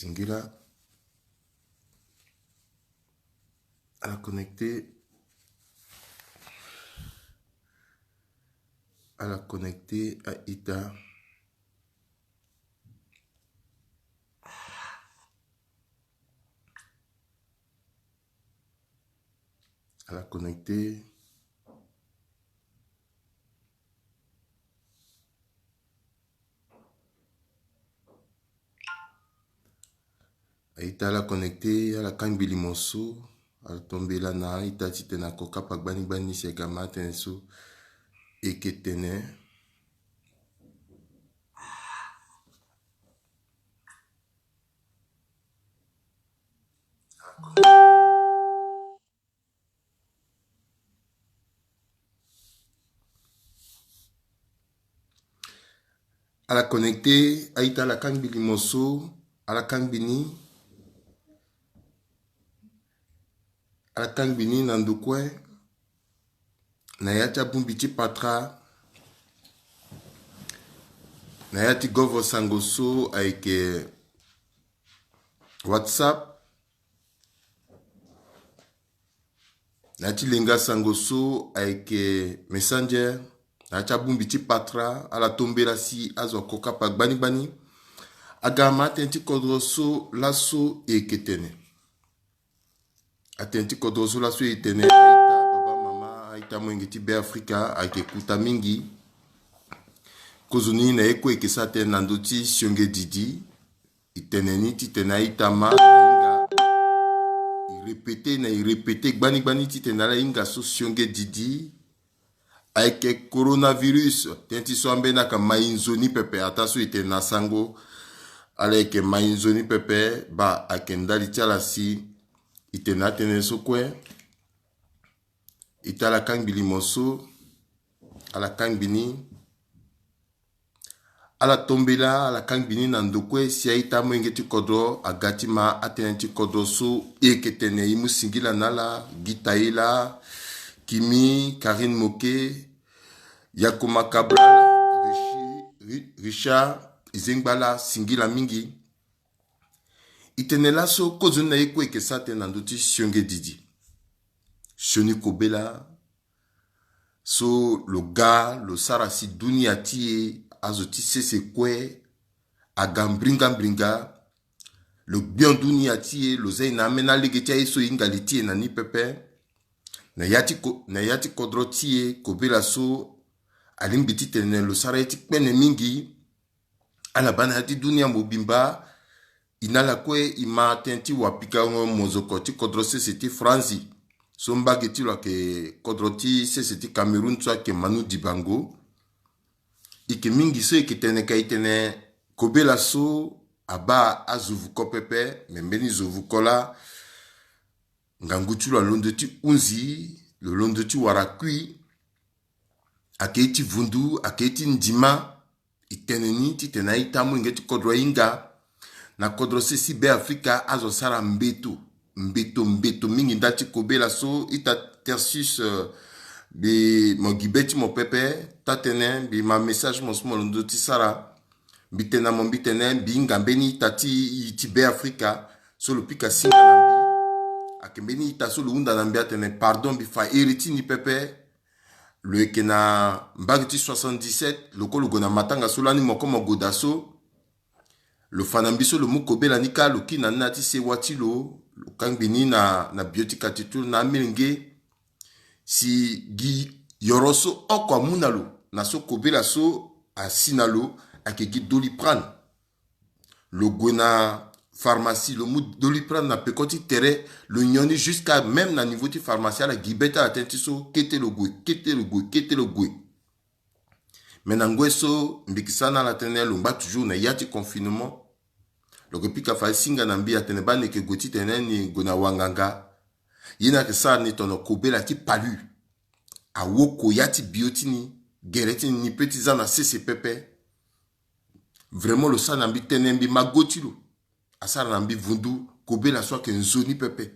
Singila à la connecter à Ita. À la connecter à Ita, la connecter à la Kangbili Mosso, à la tomber là na Ita titena koka pagbani bani segama tenso et que tenait. À la connecter à Ita la Kangbili Mosso, à la Kangbini, à la Kangbini Nandukwe, Nayata Bumbiti Patra, Nayati Govo Sangoso avec WhatsApp, Nayati Lenga Sangoso avec Messenger, Nayata Bumbiti Patra, à la Tombela si Azo Koka Pak Bani Bani, Agama Tenti Kodroso, Lasso et Ketene. Atenti Kodroso, Lasso et Ketene, Aïta, Baba Mama, Aïta Mwengeti Be Afrika, avec Kuta Mingi. Kozuni na eko ekesate nandoti sionge didi iteneni titena itama na inga irepete gbani titena la inga so sionge didi aike coronavirus tenti so ambena ka mainzoni pepe ataso itena sango aleke mainzoni pepe ba akendali tiala si itena tene so kwe itala kangbili moso ala kangbini ala tombela ala kangbini nandokwe si aita mwengeti kodro agatima atenenti kodro so eketene imu singila nala gitaila Kimi Karine Moke Yakoma Kabla Richard Izengbala singila mingi itenela so kozuna ekwe kesate nandoti sionge didi Shoni Kobela so lo ga lo sarasi dunia tie azoti sese kwe agambringa le bionduni atie lo zai na mena legetia eso ingalitie na ni pepe na yati kodrotie kobela so alimbiti tene lo sarati pene mingi ala bana hati dunia mobimba inala kwe ima tenti wapika mozoko ti kodrose seti franzi so mbageti lo ke kodroti seti Cameroun twa ke Manu Dibango ike mingi so ike tene ka itene kobela so aba azuvuko pepe membeni zovukola ngangutula londo ti unzi lo londo ti warakui akeiti vundu akeiti ndima iteneni ti tena itamu ingeti kodro inga na kodro sesi be Afrika azo sara mbeto mingi ndati kobela so ita tersus bi mo gibeti mo pepe tatene bi ma message mo small ndo ti sara bitena mo bitene bi ngambeni tati iti be Afrika so lo pika singa nambi akembeni ita so lo unda nambi atene pardon bi fa eriti ni pepe lo ekena mbagiti 77 lokolo gona matanga solani moko mo godaso lo fanambiso lo mukobela nika lo kina nati se watilo lo kangbini na biotika titul na milenge si gi yoroso okwa munalo na so kobela so asinalo ake gi Doliprane lo gwena pharmacie lo mu Doliprane na pekoti tere lo nyoni jusqu'à même na niveau ti pharmacie la gibeta atenti so kete lo gwe menangwe so mbikisana la tene lo mba toujours na yati confinement lo pika fa singa na mbi atene bane ke goti tene ni gona wanganga yina ke sa ni tono kobela ti palu awoko yati biotini gereti ni petiza na sese pepe vraiment le sa nambi tenembi magotilo asara nambi vundu kobela so ke nzoni pepe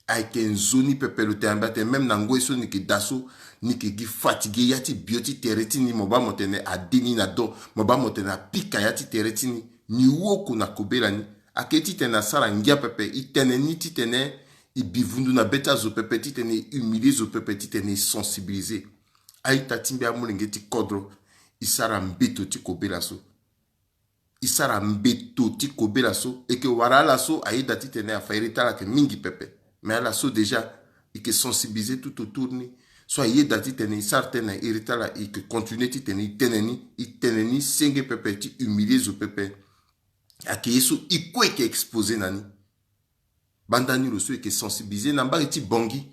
aike nzoni pepe lo te même nango eso ni ke daso ni ke gi fatigué yati bioti tereti ni moba motene adeni na do moba motene pika yati tereti ni woko na kobela ni ake titene asara ngia pepe itene ni titene ibivundu na beta zo pepe titene humilier zo pepe titene sensibiliser aita timbe amulenge ti kodro isara mbeto ti kobela so isara mbeto ti kobela so eke wara la so aida titene afairita la ke mingi pepe mais la so déjà ike sensibiliser tout autour ni so aida titene isara tene irita la ike continuer titene iteneni senge pepe ti humilier zo pepe ake yeso ikwe ke exposé nani bandani lo so eke sensibiliser na mbari ti bongi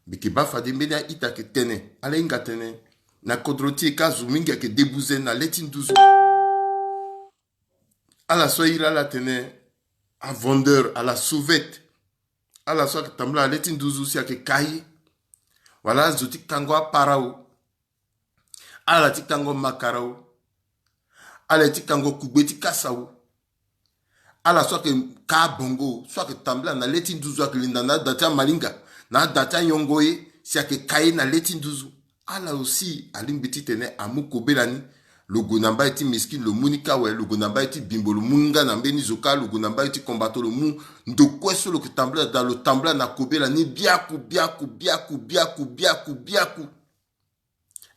beke bafade mbena ita ke tene ala inga tene na kodroti e kazu mingi ake debouze na leti nduzu ala so ira la tene a vendeur ala souvette ala so ake tambla leti nduzu si ake kayi wala zoti kango a parao ala ti kango makarao ala ti kango kubeti kasao ala so ake ka bongo so ake tambla na leti nduzu ake linda na data malinga na data yongoye si ake kayi na leti nduzu ala aussi alimbiti tene amu kobelani logo namba eti miski lo munika we logo namba eti bimbo lo munga na mbeni zoka logo namba eti combatto lo mu ndokweso lo kitambla da lo tambla na kobela ni biaku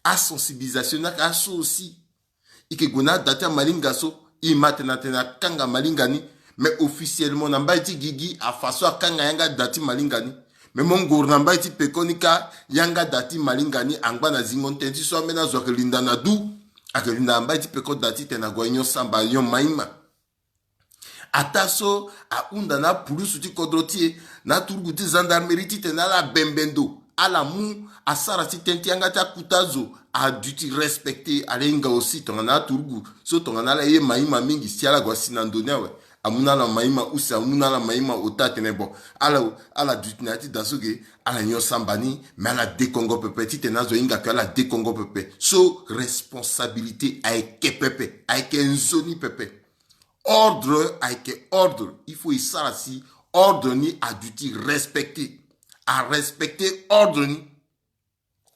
a sensibilisation na aso aussi ike gona data malinga so i matena tena kanga malinga ni mais officiellement namba eti gigi a faso kanga yanga dati malinga ni mais mon gouvernement eti pekonika yanga dati malingani angba na zingontenti so amena zo kelinda na du akelinda amba eti peko dati tena gwanyo samba yo maima ataso a unda na pulusu ti kodrotie na turgu ti gendarmerie ti tena la bembendo ala mu asara ti tenti yanga ta kutazo a duty respecter alenga aussi tongana turgu so tongana la ye maima mingi siala gwa sinandonia we amuna la maima usa amuna la maima otatene bon ala dutinati dasoge ala nyo sambani mais ala décongo pepe ti tenazo inga que ala décongo pepe so responsabilité aike pepe aike nzoni pepe ordre aike ordre il faut isara si ordre ni aduti respecter a respecter ordre ni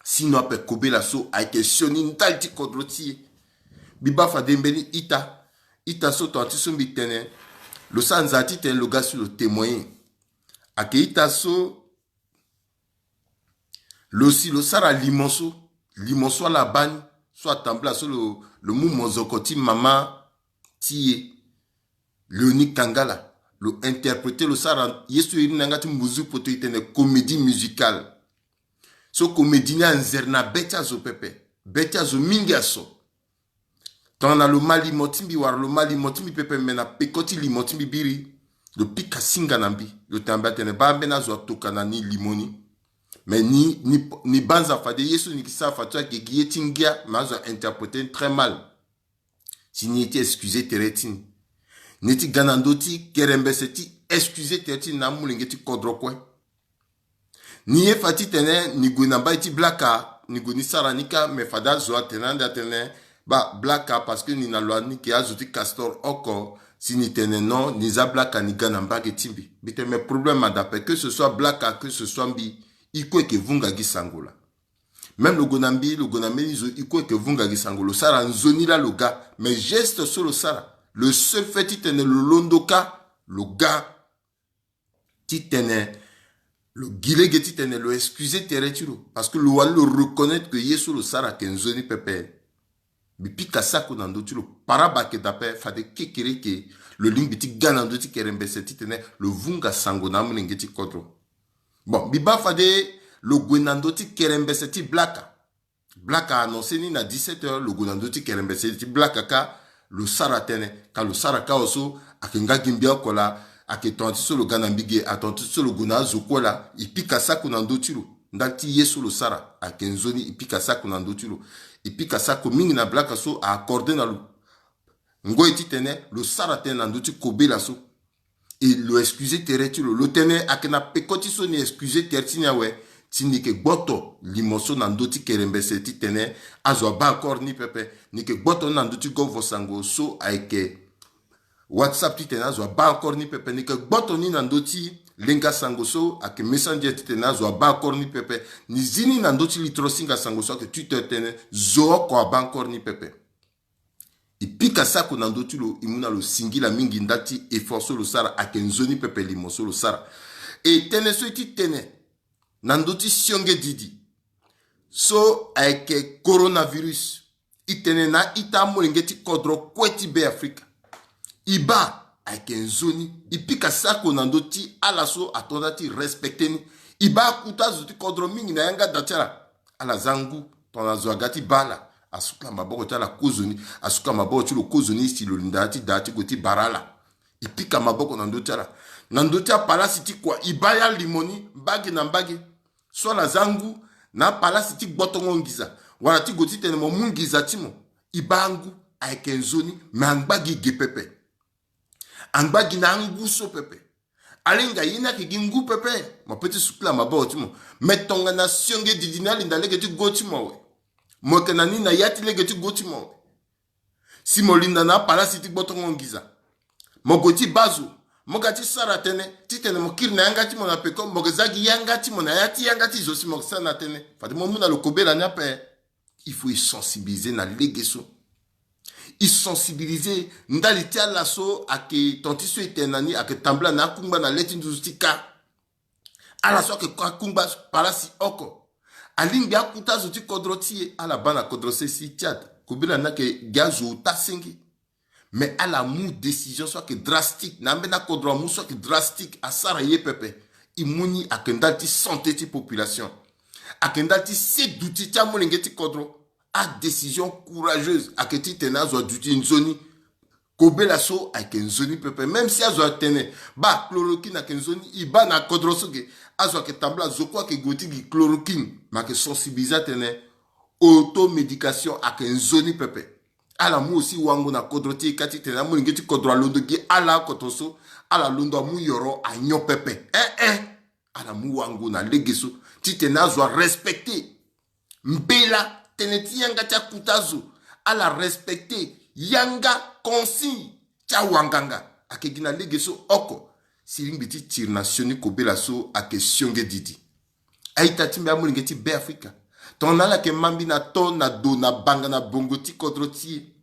sinon pe kobela so aike sioni ntalti kodroti biba fadembeni ita so to antisumbi tene le sanzati ten le gars sur le témoin akeita so le si le sara limonso à la bagne soit tambla so le mou mozokoti mama tie Leoni Kangala le interpréter le sara yesu irina ngati muzu poto itene comédie musicale so comédie na nzerna beta zo pepe beta zo mingaso tana lo mali motimbi war lo mali motimbi pepe mena pekoti li motimbi biri le pika singa nambi le tamba tene ba mena zo tokana ni limoni mais ni banza fade yesu ni kisa fatwa ke gietingia mazo interpréter très mal si ni était excusé teretini neti ganandoti kerembeseti excusé teretini na mulingeti kodrokwe ni e fati tene ni gunamba iti blaka ni guni saranika me fada zo tenanda tene ba blaka parce que ni na loi ni ki azuti castor oko si ni tene non ni za blaka ni ganamba ke timbi bite me problème adape que ce soit blaka que ce soit mbi iko ke vunga gisangola même le gonambi zo iko ke vunga gisangolo sara nzoni la le gars mais geste sur le sara le seul fait titene le londoka le gars titene le gilege titene le excuser teretiro parce que le wali le reconnaître que yesu le sara ke nzoni pepe bipi kasako nando tiro paraba ke dape fade kekere ke le ling biti ganando ti kerembese titene le vunga sango na mlengeti kodro bon biba fade le gwenando ti kerembese ti blaka annoncé ni na 17h le gwenando ti kerembese ti blaka ka le sara tene ka le sara ka oso akenga gimbia kola ake tonti so le ganambige atonti so le guna zokola ipika sako nando tiro ndati yesu le sara akenzoni ipika sako nando tiro ipika sako mingi na blaka so a accordé na lu ngo eti tene le sara tene nando ti kobela so et le excuser teretiro le tene akena pekoti so ni excuser tertinia we tini ke gboto limoso nando ti kerembese ti tene azo ba encore ni pepe ni ke gboto nando ti govo sango so aike WhatsApp ti tene azo ba encore ni pepe ni ke gboto ni nando ti lenga sango so ake messenger ti tene azo ba encore ni pepe ni zini nando ti litro singa sango so ake Twitter tene zo ko ba encore ni pepe ipika pika sako na ndoti lo imuna lo singila mingi ndati efforce lo sara akenzoni pepe limoso lo sara e tene so iti tene na ndoti sionge didi so ayeke coronavirus itene na ita molingeti kodro kweti be Afrika iba ayeke nzoni ipika sako na ndoti ala so atondati respecteni iba kuta zuti kodro mingi na yanga datiara ala zangu tona zwagati bala asuka maboko tala kozoni asuka maboko chulo kozoni stilo ndati dati goti barala ipika maboko na ndotala na ndotia palasi ti kwa ibaya limoni mbagi na mbagi so la zangu na palasi ti gbotongo ngiza wala ti goti tene mo mungiza timo ibangu aikenzoni mangbagi gepepe angbagi na angu so pepe alinga yina ki gingu pepe ma peti sukla maboko timo metonga na sionge didinali ndalege ti goti mo we moke na nina yati lege ti goti mo si molinda na palasi ti gbotongo ngiza mogoti bazu mogati sara tene titene mokiri na yanga ti mo na peko mogezagi yanga ti mo na yati yanga ti zosi mokisa na tene fati mo muna lo kobela nya pe il faut sensibiliser na legeso i sensibiliser ndali ti ala so ake tontiso etenani ake tambla na kumba na leti nduzika ala so ake kumba palasi oko alingi akuta zo ti kodro ti ala bana kodro se si tiat kobela na ke gazo tasingi mais à la mou décision soit que drastique n'ambena kodro mou soit que drastique à sara ye pepe imuni akendati santé ti population akendati se douti ti amolengeti kodro a décision courageuse aketi tena zo duti nzoni kobela so ake nzoni pepe même si azo tene ba chloroquine ake nzoni iba na kodro soge azo ake tambla zoko ake goti gi chloroquine ma ke sensibiliser tene automédication ake nzoni pepe ala mu aussi wangu na kodro ti kati tena mu ngeti kodro londo gi ala kotoso ala londo mu yoro anyo pepe ala mu wangu na legeso ti tena zo respecter mbela tene ti yanga tia kutazo ala respecter yanga consigne tia wanganga akegina legeso oko silingi ti tir nationi kobela so ake sionge didi aita ti mbe mu ngeti be Afrika ton ala ke mambi na ton na do na banga na bongo ti kodro ti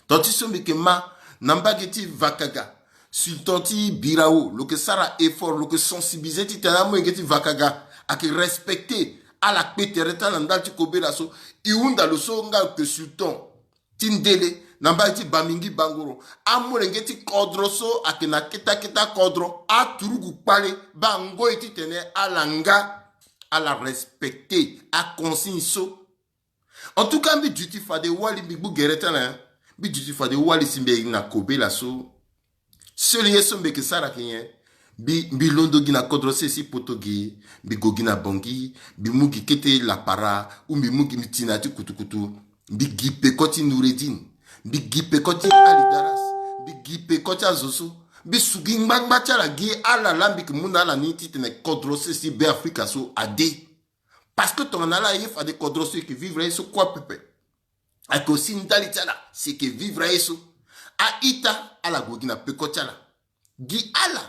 toti sombe ke ma nambage ti vakaga sultan ti birao lo ke sara effort lo ke sensibiliser ti tena mo ngeti vakaga ake respecter ala petere ta ndal ti kobela so iunda lo so nga ke sultan ti ndele nambage ti bamingi bangoro amore ngeti kodro so ake na kita kodro a turugu pale ba ngoi ti tene ala nga à la respecter, à consigne so. En tout cas, mi duty fade wali mi bu gereta na, mi duty fade wali simbe na kobe la so. Seli yeso mbeke sara kenye, bi londo gina kodro se si potogi, bi gogina bongi, bi mugi kete la para, ou bi mugi mitina ti kutukutu, bi gipe koti nuredin, bi gipe koti alidaras, bi gipe koti azoso. Bisugi ngba chala gi ala lambi ki muna ala ni titene kodro se si be Afrika so ade parce que ton ala yef ade kodro se ki vivre so quoi pepe ak aussi ndali chala c'est que vivre so a ita ala gogina peko chala gi ala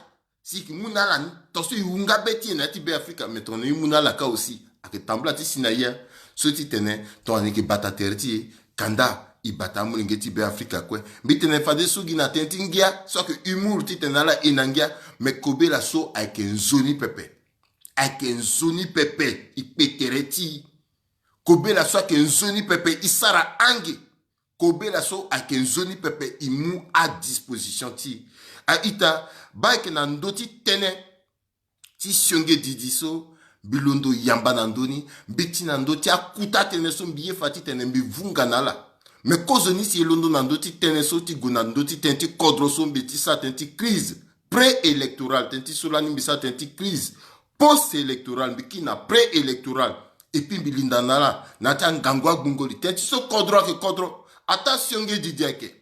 si ki muna ala ni to so yunga beti na ti be Afrika mais ton muna ala ka aussi ak tambla ti sinaya so titene ton ni ki bataterti kanda ibata mulingeti be Afrika kwe bitene fade sugi na tentingia so que humour titenala inangia me kobe la so avec un zoni pepe ipetereti kobe la so avec un zoni pepe isara ange kobe la so avec un zoni pepe imu à disposition ti a ita ba ke na ndoti tene ti sionge didiso bilondo yamba na ndoni biti na ndoti akuta tene so mbiye fati tene mbi vunga nala mais cause ni si londo nandoti teneso ti gonandoti tenti kodro so mbeti sa tenti crise pré-électorale tenti solani mbisa tenti crise post-électorale mbiki na pré-électorale et puis bilinda nala nata ngangwa gungoli tenti so kodro ke kodro ata sionge didiake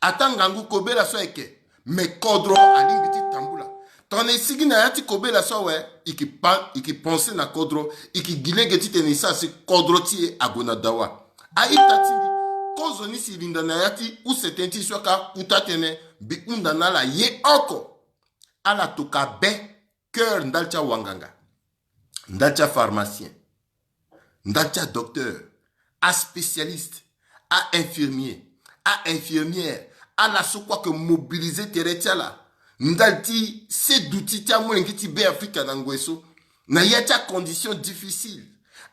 ata ngangu kobela so eke mais kodro alimbiti tambula ton esigi na yati kobela so we iki pense na kodro iki gilege ti tenisa se kodro ti agona dawa aita tingi kozo ni si linda na yati ou setenti soka utatene bi unda na la ye oko ala toka be cœur ndalcha wanganga ndalcha pharmacien ndalcha docteur a spécialiste a infirmier à infirmière, à la quoi que mobiliser Teretia Ndalti, c'est d'outils tia moins qui ti be Afrique n'angweso. Na yacha conditions difficiles.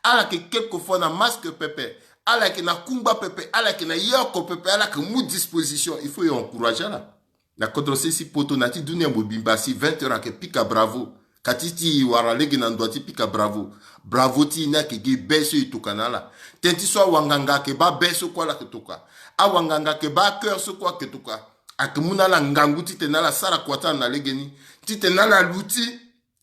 À la que quelquefois na masque pepe, à la que na kumba pepe, à la que na yoko pepe, à la que mou disposition, il faut y encourager là. Na kodrose si poto na ti dunia mobimba si 20 heures que pika bravo. Katiti waralege na ndwati pika bravo. Bravo ti na ke ge beso itukana la. Tenti so wanganga ke ba beso kwa la ketuka. A wanganga ke ba cœur so kwa ketuka. Akemuna la ngangu tite na la sara kwata na legeni. Tite na la luti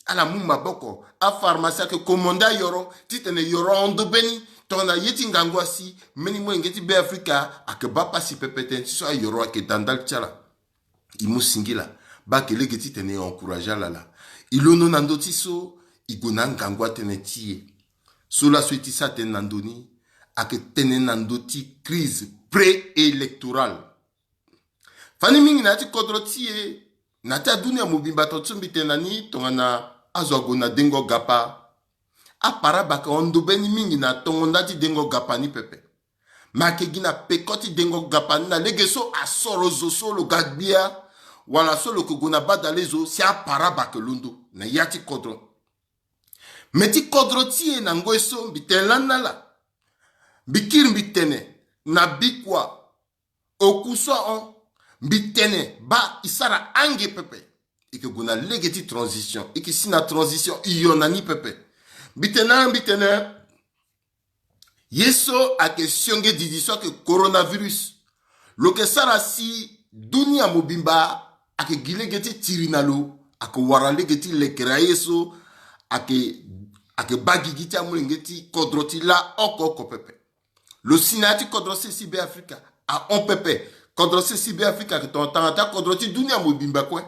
a la muma boko. A pharmacie ke commanda yoro. Tite ne yoro ondo beni. Tona yeti ngangu asi. Meni mo ngeti be Afrika. Ake ba pasi pepete. So a yoro ake dandal tchala. Imu singila. Ba ke legeti tene encourager la la. Ilono nandoti so. Igona ngangu atene tie. So la suiti sa ten nandoni. Ake tene nandoti crise pré-électorale. Fani mingi na ti kodrotie na ta dunia mobimba totsumbi tenani tongana azwago na dengo gapa apara baka ondo beni mingi na tongonda ti dengo gapa ni pepe make gina pekoti dengo gapa na legeso asoro zo solo gagbia wala solo kogona badalezo si apara baka lundo na yati kodro meti kodrotie na ngoeso mbitelana la bikir mbitene na bikwa okuswa on Bitene ba isara ange pepe. Ike guna legeti transition. Ike sina transition iyonani pepe. Bitene. Yeso ake sionge didiso ke coronavirus. Loke sara si dunia mobimba ake gilegeti tirinalo. Ake waralegeti lekera yeso. Ake bagigiti amulengeti kodroti la oko pepe. Lo sinati kodrosi si be Afrika. A on pepe. Kodrosi sibe Afrika que ton tanta kodroti dunia mobimba kwe.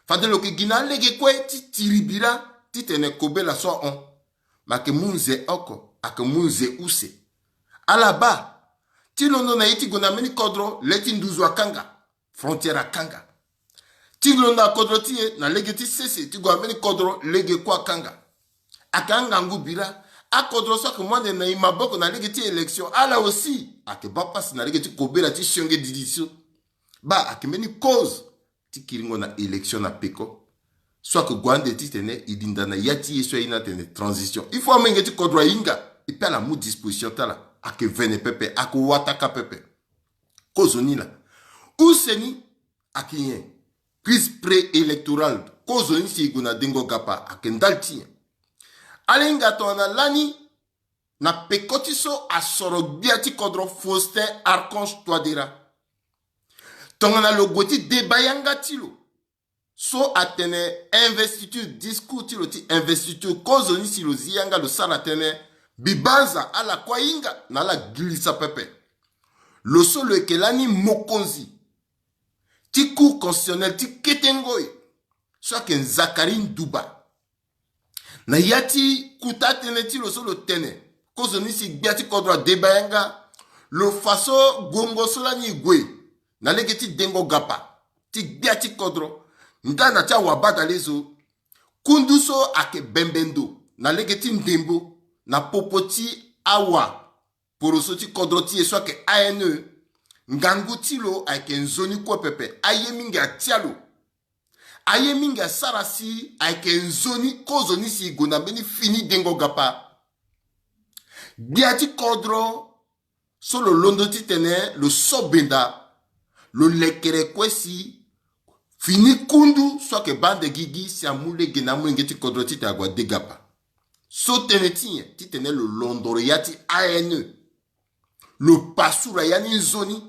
Fade lo ke gina lege kwe ti tiribira ti tene kobe la so on. Ma ke munze oko, ake munze use. Alaba, ti londo na iti gona meni kodro leti nduzwa kanga, frontiera kanga. Ti londo na kodroti na lege ti sese ti gona meni kodro lege kwa kanga. Akanga ngubira. A kodro so que moi de na imaboko na lege ti élection ala aussi ake ba passe na lege ti kobela ti shonge didiso ba ake meni cause ti kiringo na élection na peko soit que gwande ti tene idinda na yati yeso ina tene transition il faut amenge ti kodro inga et puis la mou disposition tala ake vene pepe ake wataka pepe cause ni la ou seni ake yen crise pré-électorale cause ni si gona dengo gapa ake ndalti Alinga tona lani na pekotiso asoro biati kodro Faustin Archange Touadéra. Tongana lo goti debayanga tilo. So atene investiture discours tilo ti investiture kozo ni silo ziyanga lo sala tene bibanza ala kwa inga na la glissa pepe. Lo solo ekelani mokonzi. Ti cour constitutionnel ti ketengoy. Soit ken Zakarine Duba. Na yati kuta tene ti lo solo tene. Kozo nisi biati kodra debayanga. Lo faso gongo sola ni gwe. Na legeti dengo gapa. Ti biati kodro. Nga na tia wabada lezo. Kunduso ake bembendo. Na legeti ndembo. Na popoti awa. Poroso ti kodro ti eswa ke ANE. Ngangu ti lo ake nzoni kwa pepe. Aye minga tialo. Aye minga sarasi aike nzoni kozo nisi gona beni fini dengo gapa. Biati kodro solo londo titene lo sobenda lo lekere kwesi fini kundu soit que bande gigi si amule gena mwengeti kodro tite agwa degapa. So tenetien titene lo londore yati ANE lo pasura yani nzoni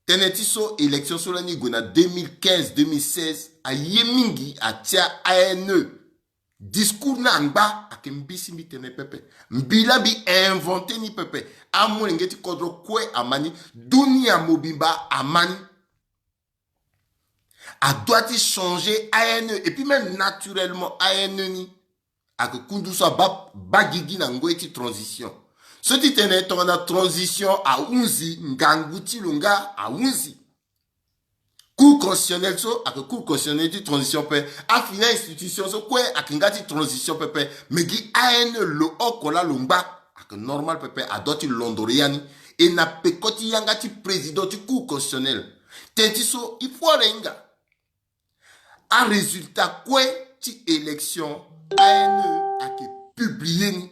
teneti so élection sola ni gona 2015-2016 a yemingi a tia ANE discours na ngba akembisi mi tene pepe mbila bi inventé ni pepe amwe ngeti kodro kwe amani dunia mobimba amani a doit changer ANE et puis même naturellement ANE ni ak kundu so bagigi na ngweti transition ce qui tenait ton transition à unzi nganguti lunga à unzi cours constitutionnel so ak cours constitutionnel de transition pe a fina institution so kwe ak ngati transition pepe megi ANE lo okola lumba ak normal pepe a doti londoriani et na pekoti yanga ti président du cour constitutionnel tentiso il faut renga un résultat quoi ti élection ANE a que publié ni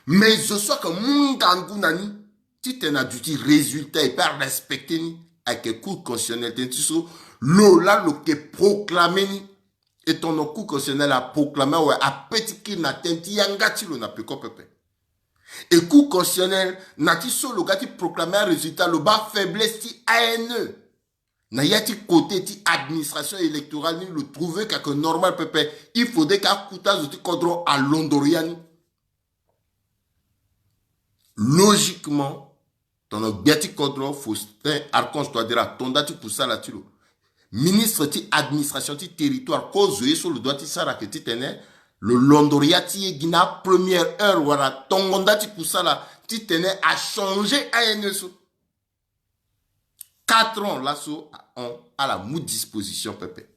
mais je sois que mungangu nani ti tena duti résultat et pas respecté ni a que cour constitutionnel tentiso lo la lo que proclamé ni et ton cour constitutionnel a proclamé ouais a petit qui na tenti yanga ti lo na peko pepe. Et cour constitutionnel nati solo gati proclamer un résultat le bas faiblesse ti ANE na yati côté ti administration électorale ni le trouver que normal pepe il faudrait qu'à kouta zoti kodro à Londoriani logiquement ton biati kodro Faustin Archange toi dira ton dati pour ça là tilo ministre ti administration ti territoire cause sur le droit ti sara que ti tenait le Londoria ti gina première heure wala tongonda ti kusala ti tenait à changer ANSO 4 ans là so à la mou disposition pepe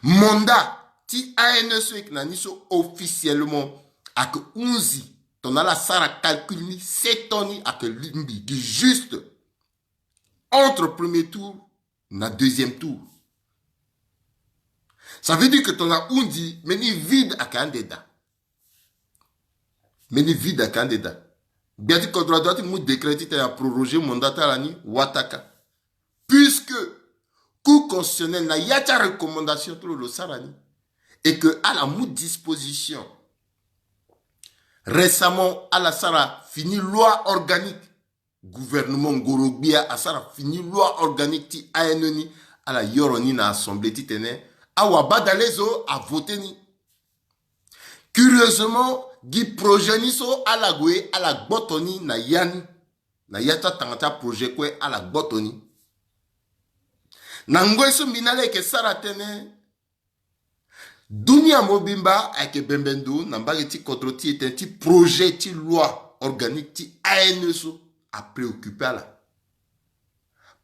mandat ti ANSO ek nani so officiellement ak 11 ton ala sara calcul ni 7 ans ni ak limbi di juste entre premier tour na deuxième tour. Ça veut dire que ton a undi meni vide à candidat. Meni vide à candidat. Bien dit qu'on doit mou décréter à proroger mandat à l'année Wataka. Puisque cour constitutionnel n'a y a ta recommandation tout le sarani et que à la mou disposition récemment à la sara fini loi organique gouvernement Gorobia a sara fini loi organique ti ANNI à la yoroni na assemblée ti tene awa badalezo a voté ni. Curieusement, Guy projet ni so à la gwe à la botoni na yani na yata tangata projet kwe à la botoni. Na ngwe so minale ke sara tene Dunia Mobimba avec Bembendu nambage ti kontroti et un ti projet ti loi organique ti ANSO a préoccupé là.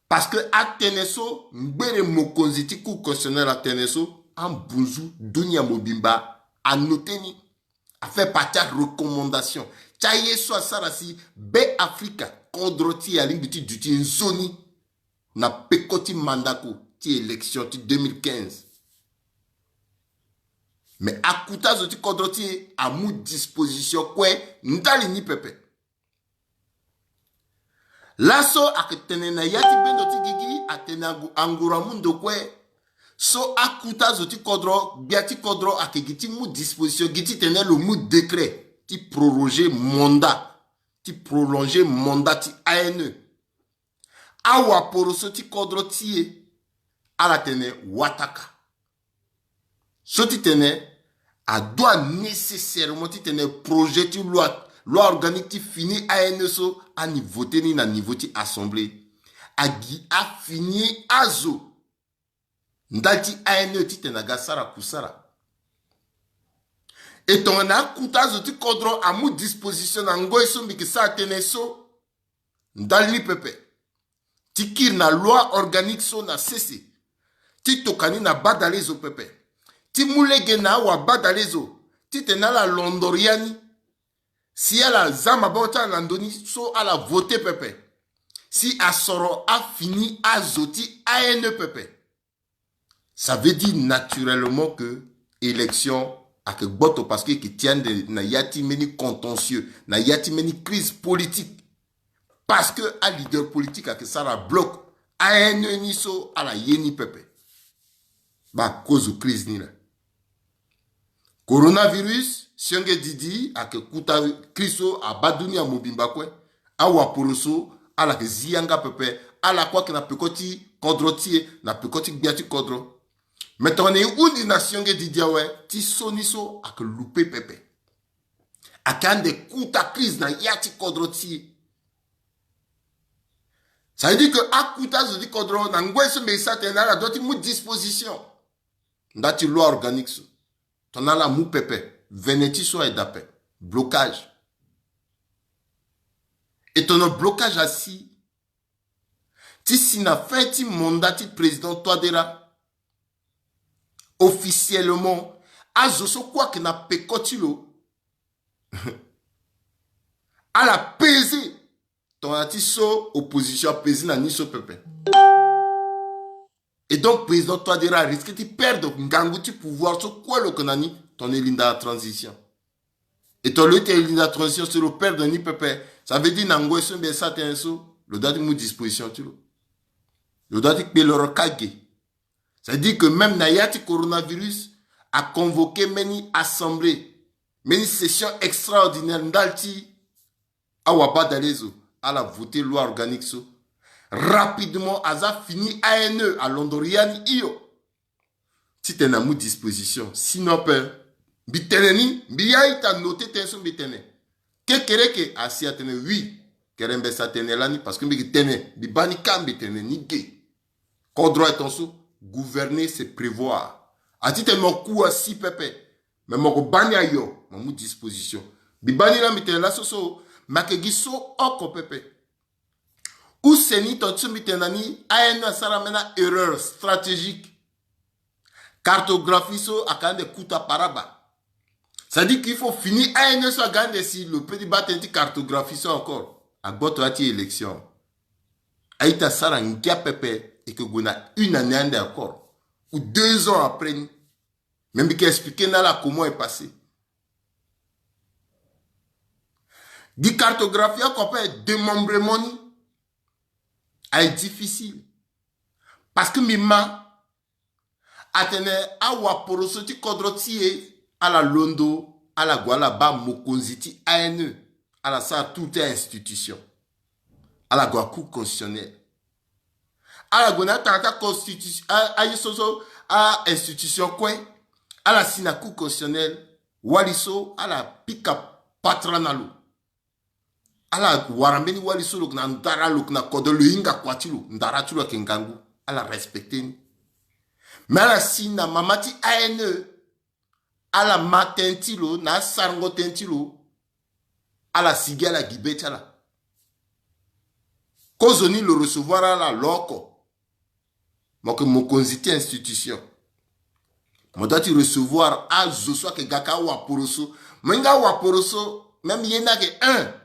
Parce que à Teneso, mbere mokonzi ti cour constitutionnel à Teneso, en bunzu Dunia Mobimba a noté ni a fait partie de recommandation. Chaye so sarasi be Africa kodroti ya limbiti duti nzoni na pekoti mandako ti élection ti 2015. Mais à kouta zoti kodroti a mou disposition kwe ndali ni pepe. Lasso aketene na yati bendo ti gigi atena angura mundo kwe so akuta zoti kodro biati kodro akegiti mu disposition giti tene le mu décret ti proroger mandat ti ANE awa poroso ti kodro tie ala tene wataka so ti tene a doit nécessairement ti tene projet ti loi organique ti fini ANSO a niveau ni na niveau ti assemblée a fini azo ndati ANE ti tenaga sara kusara et on a kutazo ti kodro a mu disposition na ngoy so mbiki sa teneso ndali pepe ti kir na loi organique so na cessé ti tokani na badalezo pepe ti mulege na wa badalezo ti tenala londoriani si elle a zama bota landoni so à la voter pepe si asoro a fini a zoti ANE pepe ça veut dire naturellement que élection a que boto parce que qui tient de na yati meni contentieux na yati meni crise politique parce que a leader politique a que ça la bloque ANE ni so à la yeni pepe ba cause crise ni là coronavirus Sienge Didi a que kuta kriso a baduni a mobimba kwe a waporoso a la que zianga pepe a la quoi que na pekoti kodrotie na pekoti biati kodro maintenant on est une nation que Didi ouais ti soniso a que loupé pepe a kan de kuta crise na yati kodrotie ça veut dire que a kuta zodi kodro na ngwe se me sa tena la doti mu disposition ndati loi organique so ton a la mou pepe Veneti soit d'appel. Blocage. Et ton blocage assis. Si si n'a fait ti mandat ti président toi dera officiellement azoso quoi que na pekotilo à la peser. Ton atiso opposition pesé na niso pepe. Et donc, président Touadéra risque de perdre un pouvoir sur quoi le Konani, ton élinda transition. Et ton élinda transition sur le père de ni pepe. Ça veut dire n'angoisse son ça t'es un saut. Le date de disposition tu le date de le recalquer. Ça veut dire que même Nayati coronavirus a convoqué many assemblées, many sessions extraordinaires d'alti à Wabadalezo à la voter loi organique so. Rapidement, Aza fini ANE à Londoriani Iyo. Si tu as une disposition, sinon, biteneni, biya ita noté tension bitene. Que asi atene, oui, kerembe sa tene lani, parce que bitene, bibani kam bitene, ni gay. Kodro et tonso, gouverner, c'est prévoir. A ti te mokou si pepe, mais moko bani ayo, mamou disposition. Bibani la bitene la soso, makegiso oko pepe. Ou seni totsu mitenani aena saramena erreur stratégique. Cartographie so akande kuta paraba. Ça dit qu'il faut finir aena so agande si le petit batenti cartographie so encore. Agboto ati élection. Aïta sarangia pepe et que gona une année encore. Ou 2 ans après. Même qui expliquer là comment est passé. Di cartographie qu'on peut démembrement est difficile. Parce que Mima atene awa porosoti kodrotie à la Londo, à la Gualaba Mokonziti ANE, à la sa toute institution, à la Guakou constitutionnelle, à la Gona Tata constitution, à Yisoso, à institution quoi, à la Sinakou constitutionnelle, Waliso, à la Pika Patranalo. Ala warambeni wali solo na ndara luk na kodolo hinga kwatilu ndara tulo kengangu ala respecter mala sina mamati ANE ala matentilo na sarngo tentilo ala sigala gibetala kozoni le recevoir ala loko moko mokonziti institution modati recevoir a zoswa ke gaka wa poroso menga wa poroso même yena ke 1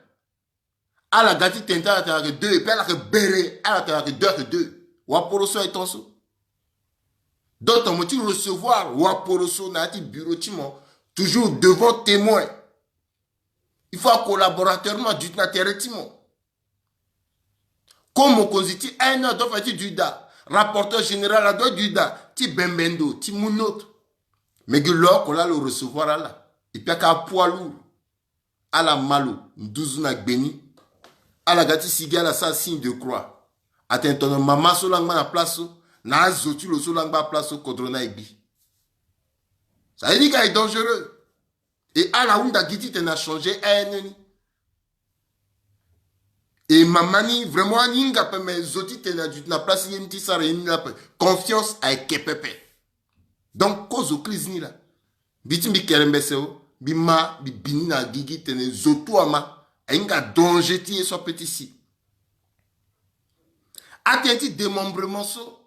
à la gati tenta à la 2 et puis à la béré à la 2 waporoso et tonso donc on motif recevoir waporoso na ti bureau timo toujours devant témoin il faut un collaborateur moi du intérêt timo comme on constitue un an doit faire du da rapporteur général à doit du da ti bembendo ti munot mais que là qu'on a le recevoir là et puis à poids lourd à la malo 12 na beni à la gati sigala sa signe de croix. Attends ton maman so langba na place na zoti lo so langba place kodrona ebi. Ça veut dire qu'il est dangereux. Et à la onda giti te na changé ennemi. Et mamani vraiment ninga pe me zoti te na place yenti sa réuni la confiance avec kepepe. Donc cause crise ni là. Bitimbi kerembeseo bima bi bini na gigi te ne zoto ama. Inga danger tie so petit si. Atenti démembrement so.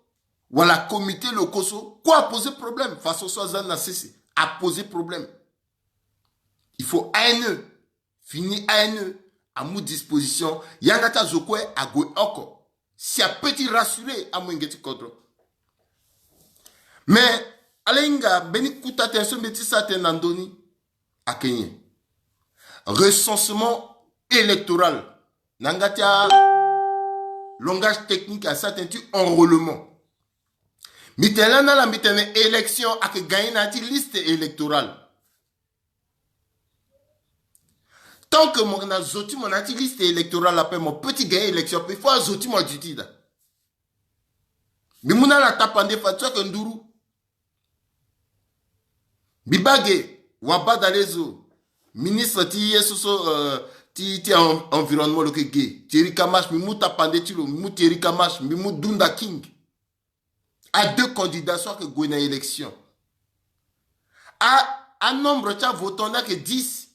Voilà comité locaux so. Quoi a posé problème? Face au soazan na cessé. A posé problème. Il faut ANE. Fini ANE. À mon disposition. Yangata zokwe a go oko. Si a petit rassuré à mon ngeti kodro. Mais, alenga beni kuta tenso beti sa tenandoni. A Kenya. Recensement électoral. Nangatia langage technique à certains enrôlement. Mitelana la mitene élection à que gagner nati liste électorale. Tant que mon a zoti mon nati liste électorale après mon petit gagner élection, il faut zoti mon duty da. Mais mon la tapande fatwa que nduru. Bibage wabadalezo ministre ti yesoso ti environnement le gay Thierry Kamash mimou tapande tilo mimou Thierry Kamash mimou Dunda King à 2 candidats soit que gouena élection à nombre tcha votant n'a que 10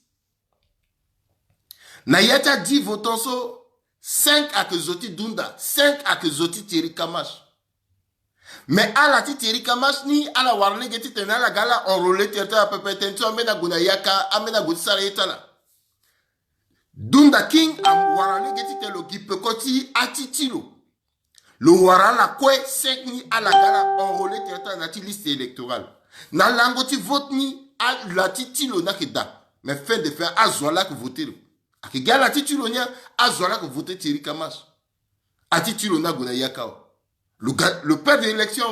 na yata 10 votants so 5 à que zoti Dunda 5 à que zoti Thierry Kamash mais à la Thierry Kamash ni à la warne geti tena la gala enrôlé terta à peu près tentu amena gouena yaka amena gouti sara etala Dunda King am warale geti te lo gipekoti atitilo. Le warala kwe 5 ni à la gala enrôlé te nati liste électorale. Na langoti vote ni à la titilo na keda. Mais fin de faire azola que voter. A que gala titilo nya azola que voter Thierry Kamash. A titilo na gona yakao. Le père de l'élection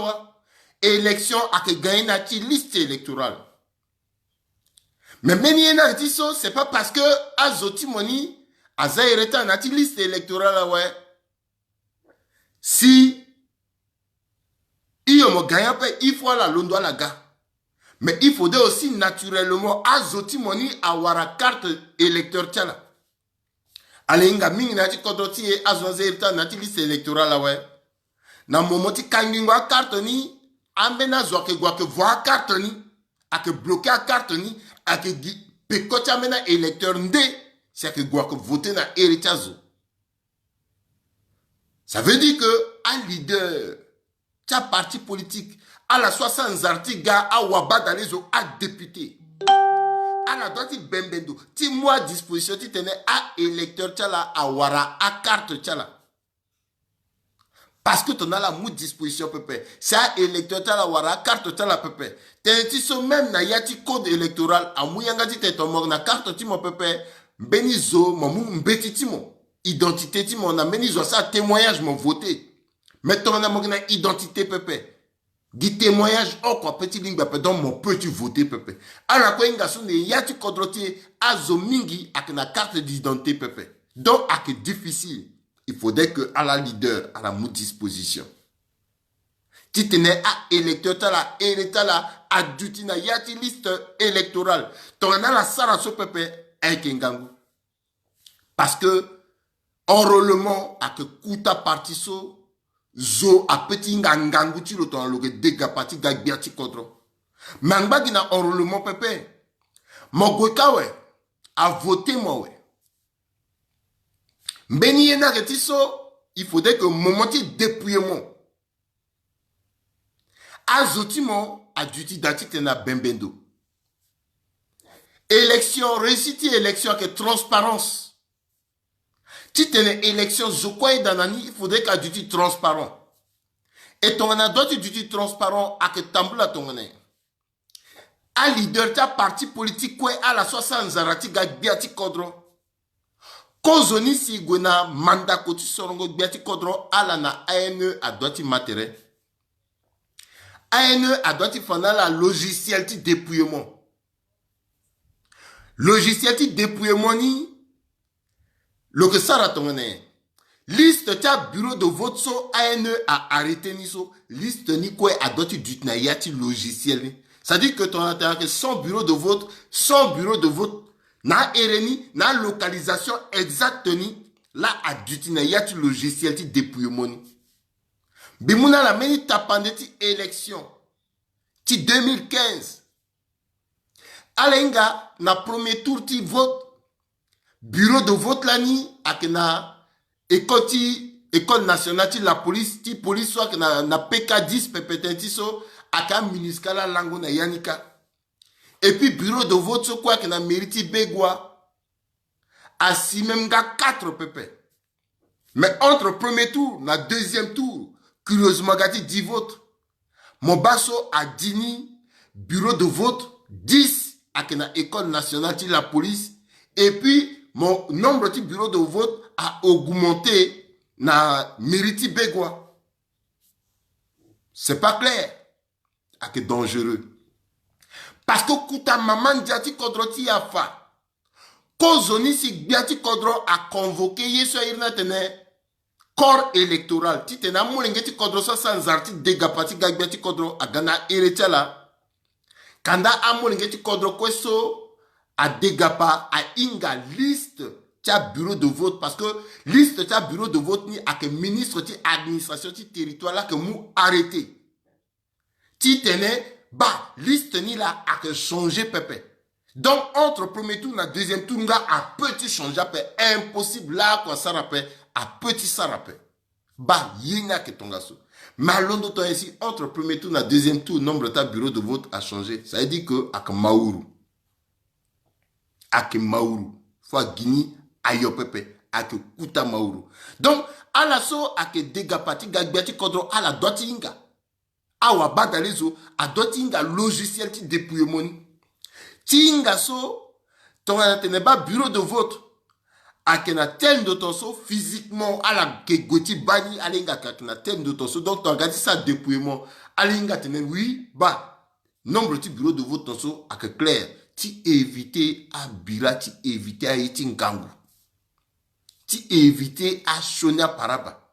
élection a que gagné nati liste électorale. Mais Méniena dit ça, c'est pas parce que Azoti Moni a zaireta nati liste électorale ouais. Si il y a gagné il faut la londo à la gare. Mais il faudrait aussi naturellement Azoti Moni avoir la carte électeur tchala. Alenga mingi nati kodroti e azwaireta nati liste électorale ouais. Na momoti kangingwa carte ni ambena zoke gwa ke voir carte ni a que bloquer la carte ni a que pekocha mena électeur ndé c'est que gwa que voter na héritazo. Ça veut dire que un leader ta parti politique à la 60 articles à wabada les à député à la droite bembendo ti moi disposition ti tenait à électeur tchala à wara à carte tchala. Parce que tu as la mou disposition pépé. C'est un électeur la wara carte la pépé. Tu so même na yati code électoral a mouyanga ti te tomor na carte ti mon pépé. Benizo mamou mbeti ti mon identité ti mon na benizo ça témoignage mon voté. Mais ton na na identité pépé. Di témoignage oh quoi petit ligne pépé donc mon petit voté pépé. Ala ko inga so ne yati kodroti azo mingi ak na carte d'identité pépé. Donc ak difficile. Il faudrait que à la leader, à la mou disposition. Tu tenais à électeur, à électeur, à dutina, yati liste électorale. Tu as la saraso pepe avec Ngangu. Parce que enrôlement à que kuta partiso, zo a petit Ngangu, tu le temps le dégât parti gagbiati kodro. Mangba qui n'a enrôlement pepe. Mon goka ouais, a voté moi ouais. Mbeni yena retiso, il faudrait que momenti dépouillement. Azotimo a duti dati tena bembendo. Élection, réussite élection avec transparence. Si tu as une élection, il faudrait qu'il y ait du transparent. Et ton a d'autres du transparent à que tambula ton ane. A leader ta parti politique quoi à la 60 zarati gagbiati kodro. Kozoni si gona manda koti sorongo biati kodro ala na ANE a doti matériel. ANE a doti fana la logiciel ti dépouillement. Logiciel ti dépouillement ni le que ça ratongane. Liste ta bureau de vote so ANE a arrêté ni so liste ni quoi a doti dutna yati logiciel ni. Ça dit que ton intérêt que son bureau de vote na RNI, na localisation exacte ni, la adutina yati logiciel ti dépouillement ni. Bimouna la meni tapande ti élection, ti 2015. Alenga, na premier tour ti vote, bureau de vote la ni, ak na école nationale ti la police, ti police soit na PK10 pepetenti so, ak a minuskala lango na yanika. Et puis, bureau de vote, ce quoi que na mérite Begwa, a si même 4 pépés. Mais entre premier tour, na deuxième tour, curieusement, gati 10 votes. Mon basso a dini, bureau de vote, 10, à na école nationale de la police. Et puis, mon nombre de bureaux de vote a augmenté, na mérite Begwa. C'est pas clair. A que dangereux. Parce que kuta maman diati kodro ti yafa. Kozoni si biati kodro a convoqué yeso irna tene corps électoral. Ti tena moulengeti kodro so sans arti dégapati gagbiati kodro a gana eretala. Kanda a moulengeti kodro kweso a dégapa a inga liste tia bureau de vote. Parce que liste tia bureau de vote ni a que ministre ti administration ti territoire là que mou arrêté. Ti tene bah, liste ni là a que changer pépé. Donc, entre premier tour et deuxième tour, là, a petit changer pépé. Impossible là, quoi, ça rappelle, a petit ça rappelle. Bah, yéna que ton gasso. Mais l'on doit ici, entre premier tour et deuxième tour, nombre de ta bureau de vote a changé. Ça veut dire que, ak maourou. Ak maourou. Fois Guinée, ayo pepe ake kuta mauru. Donc ala so ake dégapati gagbiati kodro ala doti inga. Awa badalezo a doti inga logiciel ti dépouillement. Ti inga so ton tene ba bureau de vote akena tel de ton so physiquement ala ke goti bani alinga kakena tel de ton so donc tu regardes ça dépouillement alinga tene oui ba nombre de bureau de vote ton so ak clair ti éviter à bira ti éviter à iti ngangu ti éviter à shonia paraba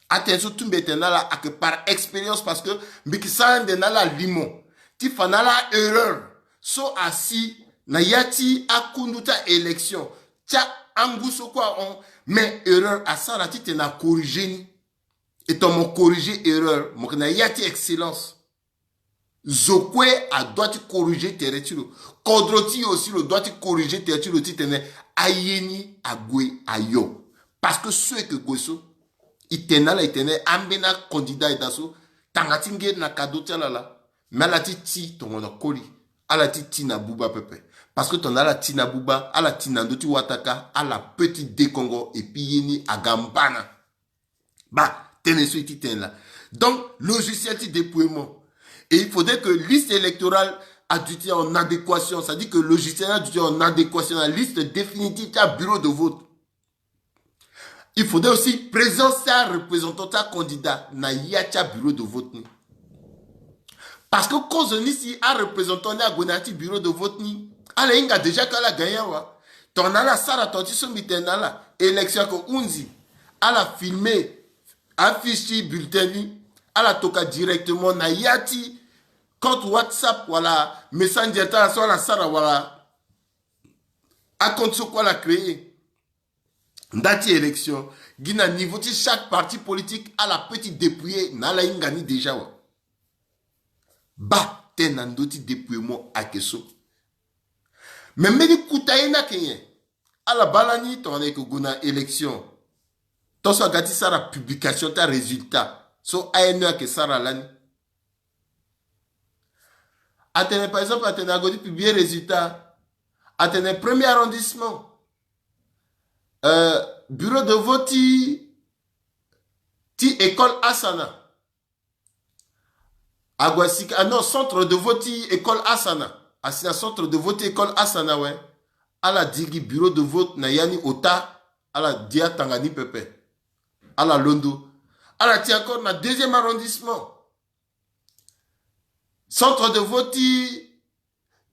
attention tout betenala ak par expérience parce que mbikisande nala limon ti fanala erreur so asi na yati akunduta élection tia anguso quoi on mais erreur asara ti tena corriger ni et ton mon corriger erreur mo na yati excellence zokwe a doit corriger tes retiro kodroti aussi le doit corriger tes retiro ti tene ayeni agwe ayo parce que ceux que goso itenala itene ambena candidat etaso tangatinge na kadota la mais la ti ton na koli ala ti na buba pepe parce que ton ala ti na buba ala ti na ndoti wataka ala petit décongo et puis yeni agambana ba teneso ti ten là donc logiciel ti dépouillement et il faudrait que liste électorale adjuté en adéquation, ça dit que le logiciel adjuté en adéquation à la liste définitive à bureau de vote. Il faudrait aussi présenter un représentant à candidat na yacha bureau de vote ni. Parce que cause ni si un représentant na gonati bureau de vote ni, ala inga déjà kala gagné wa. Ton ala sara toti so mitenala élection ko unzi, ala filmer afficher bulletin ni, ala toka directement na yati compte WhatsApp voilà Messenger ta so la sara voilà a compte sur quoi la créer. Ndati élection, gina niveau ti chaque parti politique a la petite dépouillé na la ingani déjà wa. Ba tenandoti dépouillement a keso. Mais meni kutaye na kenye. A la balani ton que guna élection. Ton so gati sara publication ta résultat. So ayenua ke sara lani. Atene par exemple atene agodi publier résultat. Atene premier arrondissement. Bureau de vote ti école Asana. Aguasika, non, centre de vote école Asana. Asina centre de vote école Asana, ouais. Ala digi bureau de vote na yani ota. Ala dia tangani pepe. Ala londo. Ala ti encore na deuxième arrondissement. Centre de vote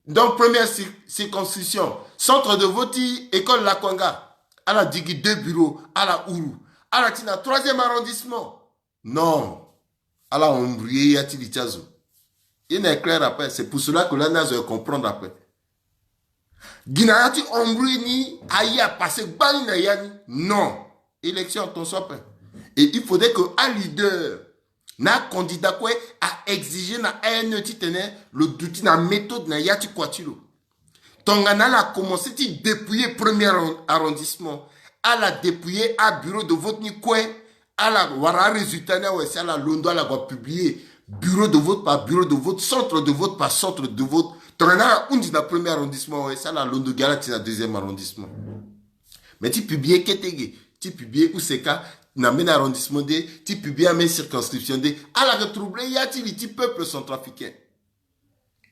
donc première circonscription. Centre de vote école Lakwanga. Ala digi deux bureaux. Ala Ouru. Ala tina troisième arrondissement. Non. Ala ombrié yati litiazo. Il n'est clair après. C'est pour cela que là, nous allons comprendre après. Ginayati ombrié ni aïe a passé bani na yani. Non. Élection ton sopin. Et il faudrait que un leader, na candidat quoi, a exigé na un titene le douti na méthode na yati kwatilo. Tongana a commencé à dépouiller premier arrondissement. À la dépouiller à bureau de vote ni quoi. À la wara résultat na ouais, c'est à la Londo à la va publier bureau de vote par bureau de vote, centre de vote par centre de vote. Tongana on dit na premier arrondissement ouais, c'est à la Londo galati na deuxième arrondissement. Mais tu publies ketege, tu publies où c'est cas na men arrondissement de, tu publies à men circonscription de. À la retrouver y a-t-il petit peuple centrafricain.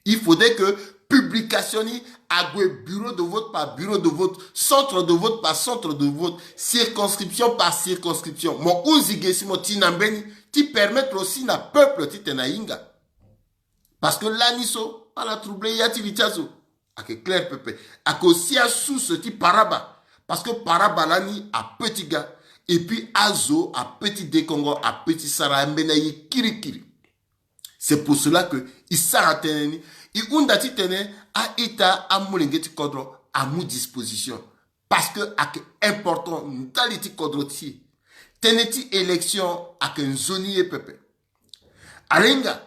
Il faudrait que publication à bureau de vote par bureau de vote, centre de vote par centre de vote, circonscription par circonscription. Mon ouzigesi mon tinambeni, ti permettre aussi na peuple ti tenainga. Parce que là niso, à la troublé yati vitazo. Ake clair pepe. Ake aussi à sous ce ti paraba. Parce que paraba lani a petit gars. Et puis azo a petit décongo a petit sara mbenaye kirikiri. C'est pour cela que il s'arrête. Et undati tene a ita a moulingeti kodro à mou disposition. Parce que c'est important dans les kodroti. Teneti élection à un zonier pepe. Alenga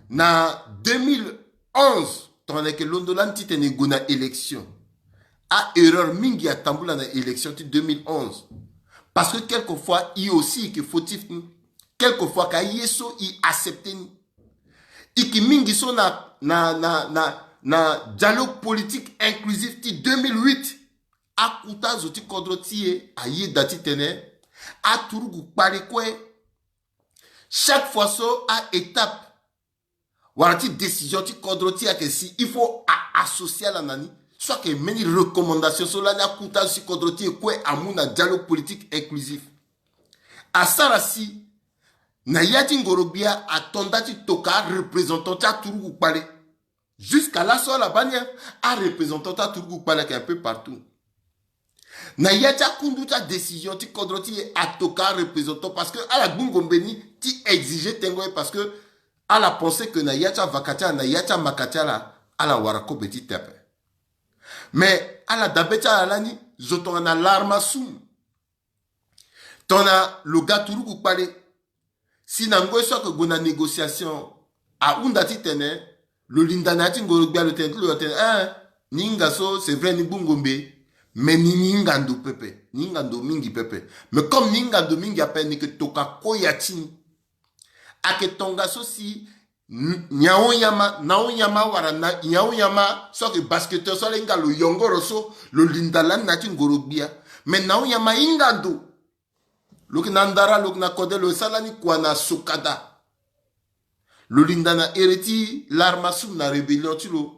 na 2011 tandis que Londolan ti tene gona élection. A erreur mingi a tamboula na élection ti 2011. Parce que quelquefois il aussi que fautif ni. Quelquefois ka yeso i accepté ni. Iki mingi so na dialogue politique inclusif ti 2008 akuta zoti kodrotie aye dati tene a turugu parekwe chaque fois so à étape warati décision ti kodrotie que si il faut associer la nani soit que many recommandations sur la akuta si kodrotie kwe amuna dialogue politique inclusif asara si na yati ngorobia atondati toka représentant ta turugu pare jusqu'à la soir la bannière a représentant ta turugu pare un peu partout. Na yacha kunduta décision ti kodroti atoka représentant parce que à la bungombeni ti exiger tengo parce que à la pensée que na yacha vakatia na yacha makatia la à la warako beti tepe mais à la dabecha alani zoton na larma sum tona le gars turugu pale si nango soit que gona négociation a undati tene le lindanati ngorobia le tene ninga so c'est vrai ni bungombe. Mais ningando pepe, ningando mingi pepe. Mais comme ningando mingi appelle ni que toka koyatini, ake tonga sosi, nyaonyama, naonyama wara nyaonyama, soit que basketteur soit l'inga le yongoro so, le lindalan nati ngorobia. Mais naonyama ingando, le nandara, le nakode, le salani kwana sokada. Le lindana ereti, l'armasum na rébellion tu lo.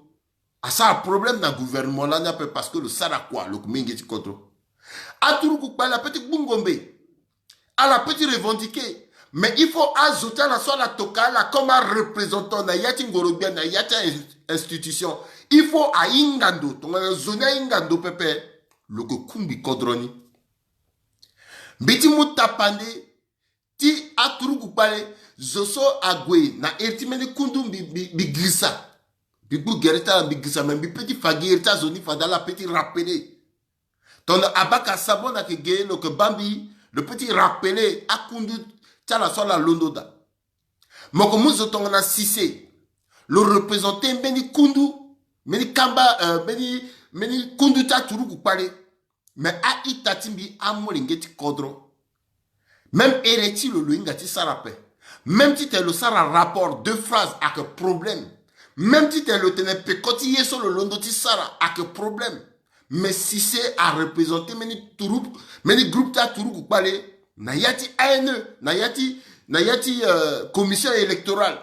Ah, ça a un problème dans le gouvernement là, parce que le Sarakwa, le Mingeti Kodro. A tout la petite Bungombe, à la petite revendiquer. Mais il faut ajouter la soit la toka, la comme un représentant, na yati ngorobia, na yati institution. Il faut à Ingando, ton zone Ingando pepe, le Kumbi Kodroni. Beti mutapande, ti a tout zoso agwe, na ertimene kundum bi glissa. Bibu gerita bigisa même petit fagirita zoni fadala petit rappelé. Ton abaka sabon a que gay le que bambi le petit rappelé a kundu tala sola londoda. Moko muzo ton na sissé le représenté meni kundu meni kamba meni kundu ta turu pale mais a itatimbi amoringeti kodro. Même ereti le luingati sarape. Même si t'es le sara rapport deux phrases avec un problème. Même si tu es le ténèbre, cotillé sur le londo ti sara, a que problème. Mais si c'est à représenter meni troupe, meni groupe ta tourou ou palais, na yati ANE, na yati commission électorale.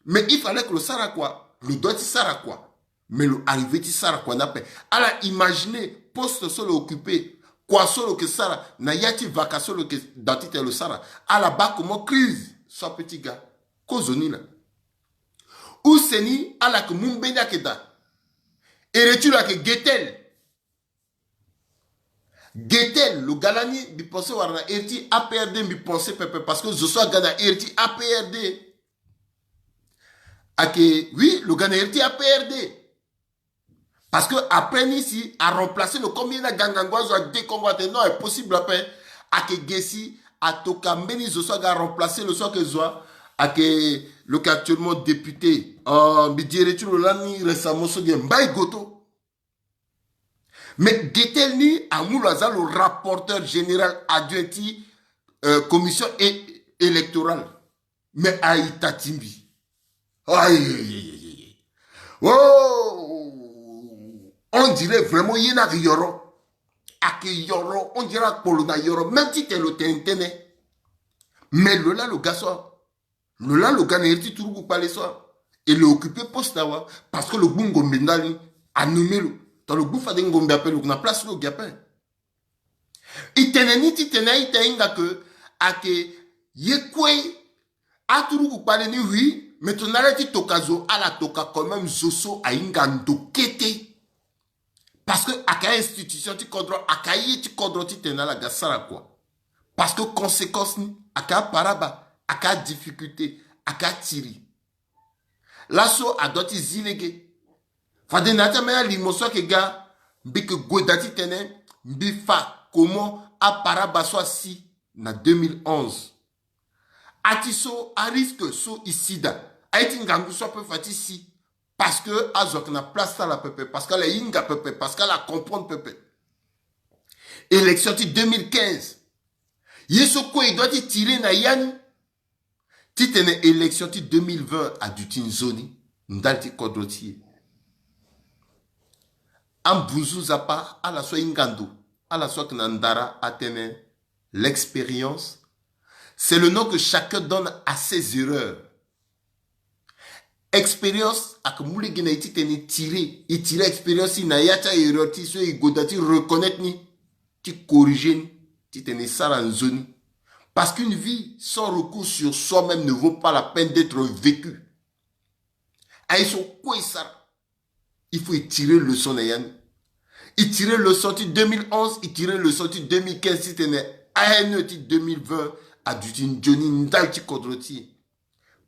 Mais il fallait que le sara quoi, le doit ti sara quoi. Mais le arrivé ti sara quoi n'a pas. Alors imaginez, poste sur l'occupé, quoi sur le que sara, na yati vacation le que dati te le sara. À la bas comment crise, soit petit gars, kozoni là. Ou seni ala que mumbenya keda. Et retour à que Getel. Getel, le galani, bi pensé warna erti APRD, bi pensé pepe, parce que je sois gana erti APRD. A que, oui, le gana erti APRD. Parce que après ici, à remplacer le combien de gangangwazo à décombattre, non, est possible après, à que Gessi, à Tokambeni, je sois gana remplacer le soir que Zoa, à que le cas actuellement député, Bidiretu Lani récemment se dit Mbaye Goto. Mais Getelni Amoulaza, le rapporteur général adjoint commission électorale. Mais Aïta Timbi. Aïe. Oh! On dirait vraiment Yena Yoro. Ake Yoro, on dirait Polona Yoro, même si t'es le tentene. Mais le garçon. Le gars n'est pas tout le soir. Et le occupé poste là parce que le bungo mendali a nommé le. Dans le bouffe de ngombe appelle le place le gapin. Il tenait que à que yekwe a tout le parler ni oui, mais ton arrêté tokazo à la toka quand même zoso a ingando kete. Parce que à quelle institution tu contrôles, à quelle tu contrôles tu tenais la gasara quoi. Parce que conséquence ni à quelle paraba. Aka difficulté, aka tiri. Lasso a doti zilégué. Fade nata meya limoso ke ga, mbike godati tene, mbifa, comment a parabaswa si, na 2011. Atiso a risque so isida. Aiti ngangu so pe fati si. Parce que azok na place la pepe, parce qu'elle a inga pepe, parce qu'elle a comprendre pepe. Élection 2015. Yeso ko il doit tirer na yani. Si tu as une élection 2020 à Dutin Zoni, Ndalti Kodrotier. Ambunzu Zapa, à la soit Ingando, à la soit Nandara Atene, l'expérience, c'est le nom que chacun donne à ses erreurs. Expérience, à que moule gena iti teni tiré, il tire expérience, il n'a yata erreur, ti so i godati reconnaître ni, ti corriger ni, ti teni saranzoni. Parce qu'une vie sans recours sur soi-même ne vaut pas la peine d'être vécue. Aïsso quoi ça? Il faut y tirer le son n'ayant. Il tirait le sorti 2011, il tirait le sorti 2015, si tu es à 2020, à du Johnny Ndalti Kodroti.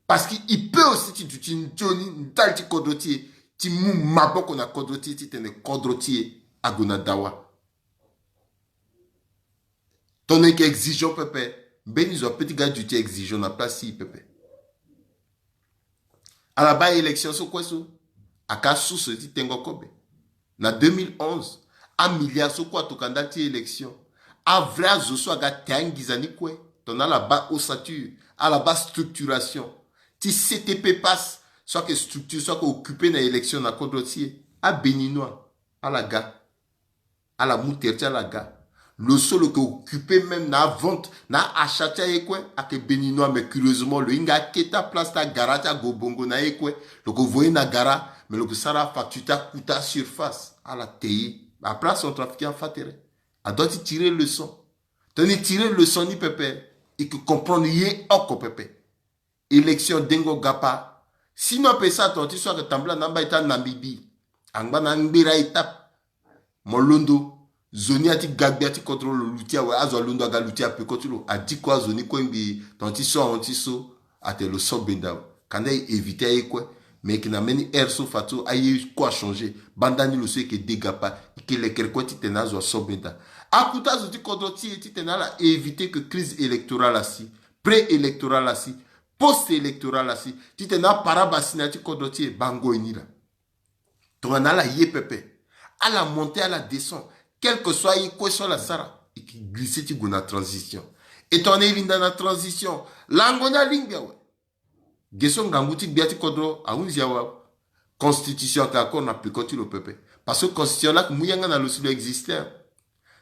Parce qu'il peut aussi du Johnny Ndalti Kodroti, ti mou mabok on a Kodroti, ti tene Kodroti à Gonadawa. Ton est exigeant, pépé. Ben, ils ont petit gars du exigeant, on a place si, pépé. À la bas élection, c'est quoi ça? À Kassou, ce dit Tengo Kobe. Na 2011, un milliard so quoi to candidat élection. A vrai zo aga tangizani quoi. Ton a la bas ossature, à la bas structuration. Ti CTP passe, soit que structure, soit que occupé na élection na Kodrotier. A Béninois, à la gars, à la moutertia à la gars. Le seul que occupé même na vente, na acheté quoi, à que Béninois, mais curieusement, le inga keta place ta garata gobongo na quoi. Le que vous voyez na gara. Mais le que ça a facturé coûta surface à la TI. À place, son trafiquant fatéré. A doit tirer le son. Tenez tirer le son ni pépé. Et que comprendre yé oko pépé. Élection dengo gapa. Sinon, pe ça, ton soit que tambla namba eta Namibie. Angba nangbira étape. Molondo. Zoni ati gagbi ati contrôle l'outil. Ouais, azo londo aga l'outil pe kotulo. A dit quoi zoni quoi mbi. Ton so antiso. Ate le so benda. Quand éviter yé quoi. Mais qui n'a mené air sauf fatou aïe quoi changer bandani le sait que dégapa que les quelqu'un ti tenazo sobenta akuta zo ti kodoti ti tenala éviter que crise électorale assi pré-électorale assi post-électorale assi ti tena parabasina ti kodoti bango inila ton anala yé pepe à la montée à la descente quel que soit y quoi sur la sara et qui glisse ti guna transition et ton linda na transition langona linga ouais. Gesson Gambouti Biati Kodro, a Unziawa, constitution qui a encore appliqué le peuple. Parce que constitution là, Mouyanga n'a le sous existé.